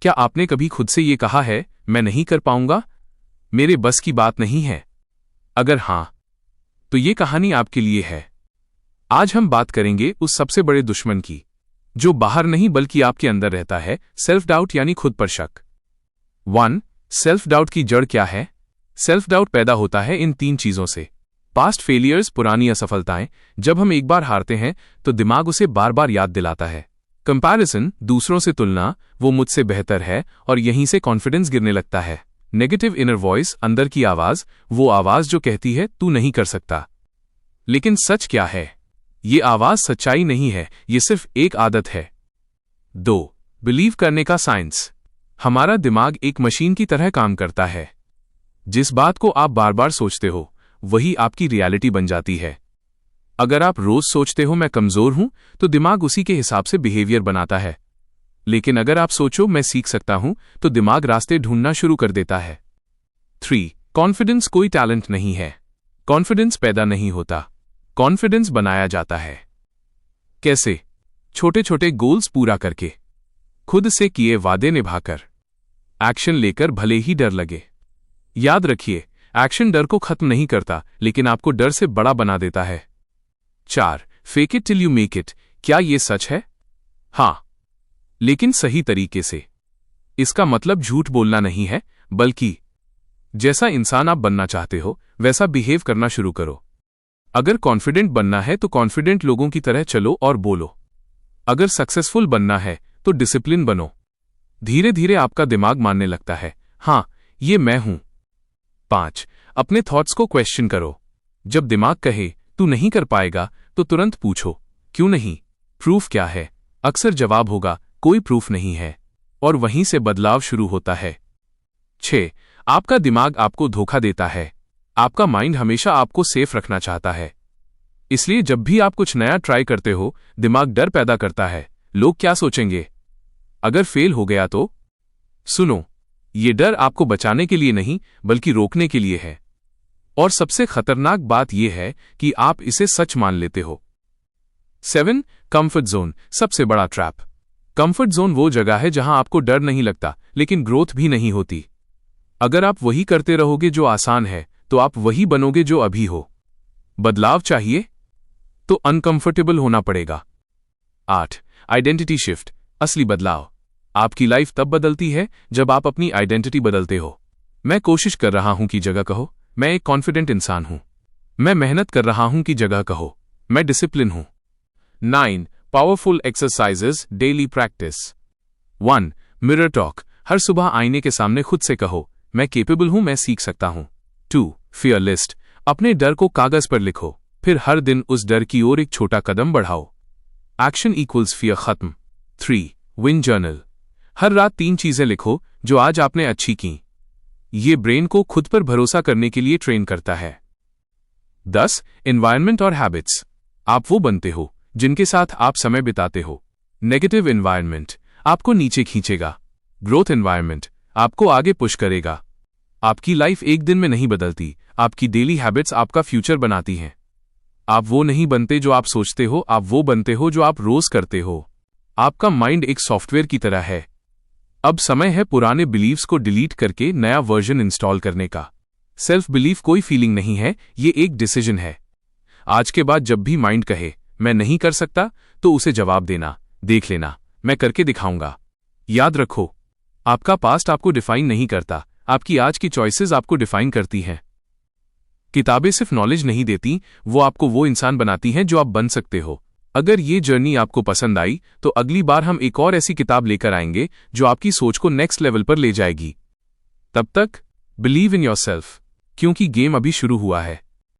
क्या आपने कभी खुद से ये कहा है, मैं नहीं कर पाऊंगा, मेरे बस की बात नहीं है? अगर हां, तो ये कहानी आपके लिए है। आज हम बात करेंगे उस सबसे बड़े दुश्मन की, जो बाहर नहीं बल्कि आपके अंदर रहता है, सेल्फ डाउट यानी खुद पर शक। 1. सेल्फ डाउट की जड़ क्या है? सेल्फ डाउट पैदा होता है इन 3 चीजों से। पास्ट फेलियर्स, पुरानी असफलताएं। जब हम एक बार हारते हैं तो दिमाग उसे बार बार याद दिलाता है। कंपैरिजन, दूसरों से तुलना, वो मुझसे बेहतर है, और यहीं से कॉन्फिडेंस गिरने लगता है। नेगेटिव इनर वॉइस, अंदर की आवाज, वो आवाज जो कहती है तू नहीं कर सकता। लेकिन सच क्या है? ये आवाज सच्चाई नहीं है, ये सिर्फ एक आदत है। 2. बिलीव करने का साइंस। हमारा दिमाग एक मशीन की तरह काम करता है। जिस बात को आप बार बार सोचते हो वही आपकी रियलिटी बन जाती है। अगर आप रोज सोचते हो मैं कमजोर हूं, तो दिमाग उसी के हिसाब से बिहेवियर बनाता है। लेकिन अगर आप सोचो मैं सीख सकता हूं, तो दिमाग रास्ते ढूंढना शुरू कर देता है। 3. कॉन्फिडेंस कोई टैलेंट नहीं है। कॉन्फिडेंस पैदा नहीं होता, कॉन्फिडेंस बनाया जाता है। कैसे? छोटे छोटे गोल्स पूरा करके, खुद से किए वादे निभाकर, एक्शन लेकर भले ही डर लगे। याद रखिए, एक्शन डर को खत्म नहीं करता, लेकिन आपको डर से बड़ा बना देता है। 4. Fake it till you make it. क्या यह सच है? हां, लेकिन सही तरीके से। इसका मतलब झूठ बोलना नहीं है, बल्कि जैसा इंसान आप बनना चाहते हो वैसा बिहेव करना शुरू करो। अगर कॉन्फिडेंट बनना है तो कॉन्फिडेंट लोगों की तरह चलो और बोलो। अगर सक्सेसफुल बनना है तो डिसिप्लिन बनो। धीरे धीरे आपका दिमाग मानने लगता है, हां, ये मैं हूं। 5. अपने थॉट्स को क्वेश्चन करो। जब दिमाग कहे तू नहीं कर पाएगा, तो तुरंत पूछो, क्यों नहीं? प्रूफ क्या है? अक्सर जवाब होगा, कोई प्रूफ नहीं है। और वहीं से बदलाव शुरू होता है। 6. आपका दिमाग आपको धोखा देता है। आपका माइंड हमेशा आपको सेफ रखना चाहता है। इसलिए जब भी आप कुछ नया ट्राई करते हो, दिमाग डर पैदा करता है। लोग क्या सोचेंगे? अगर फेल हो गया तो? सुनो, ये डर आपको बचाने के लिए नहीं, बल्कि रोकने के लिए है। और सबसे खतरनाक बात यह है कि आप इसे सच मान लेते हो। 7. कंफर्ट जोन, सबसे बड़ा ट्रैप। कंफर्ट जोन वो जगह है जहां आपको डर नहीं लगता, लेकिन ग्रोथ भी नहीं होती। अगर आप वही करते रहोगे जो आसान है, तो आप वही बनोगे जो अभी हो। बदलाव चाहिए तो अनकंफर्टेबल होना पड़ेगा। 8. आइडेंटिटी शिफ्ट, असली बदलाव। आपकी लाइफ तब बदलती है जब आप अपनी आइडेंटिटी बदलते हो। मैं कोशिश कर रहा हूं की जगह कहो, मैं एक कॉन्फिडेंट इंसान हूं। मैं मेहनत कर रहा हूं की जगह कहो, मैं डिसिप्लिन हूं। 9. Powerful exercises, daily practice. 1. Mirror talk, हर सुबह आईने के सामने खुद से कहो, मैं केपेबल हूं, मैं सीख सकता हूं। 2. फियर लिस्ट, अपने डर को कागज पर लिखो, फिर हर दिन उस डर की ओर एक छोटा कदम बढ़ाओ। एक्शन इक्वल्स फियर खत्म। 3. विन जर्नल, हर रात 3 चीजें लिखो जो आज आपने अच्छी की। ये ब्रेन को खुद पर भरोसा करने के लिए ट्रेन करता है। 10. एनवायरनमेंट और हैबिट्स, आप वो बनते हो जिनके साथ आप समय बिताते हो। नेगेटिव एनवायरनमेंट आपको नीचे खींचेगा, ग्रोथ एनवायरनमेंट आपको आगे पुश करेगा। आपकी लाइफ एक दिन में नहीं बदलती, आपकी डेली हैबिट्स आपका फ्यूचर बनाती हैं। आप वो नहीं बनते जो आप सोचते हो, आप वो बनते हो जो आप रोज करते हो। आपका माइंड एक सॉफ्टवेयर की तरह है। अब समय है पुराने बिलीव्स को डिलीट करके नया वर्जन इंस्टॉल करने का। सेल्फ बिलीफ कोई फीलिंग नहीं है, ये एक डिसीजन है। आज के बाद जब भी माइंड कहे मैं नहीं कर सकता, तो उसे जवाब देना, देख लेना, मैं करके दिखाऊंगा। याद रखो, आपका पास्ट आपको डिफाइन नहीं करता, आपकी आज की चॉइसेस आपको डिफाइन करती हैं। किताबें सिर्फ नॉलेज नहीं देती, वो आपको वो इंसान बनाती हैं जो आप बन सकते हो। अगर ये जर्नी आपको पसंद आई, तो अगली बार हम एक और ऐसी किताब लेकर आएंगे जो आपकी सोच को नेक्स्ट लेवल पर ले जाएगी। तब तक बिलीव इन योरसेल्फ, क्योंकि गेम अभी शुरू हुआ है।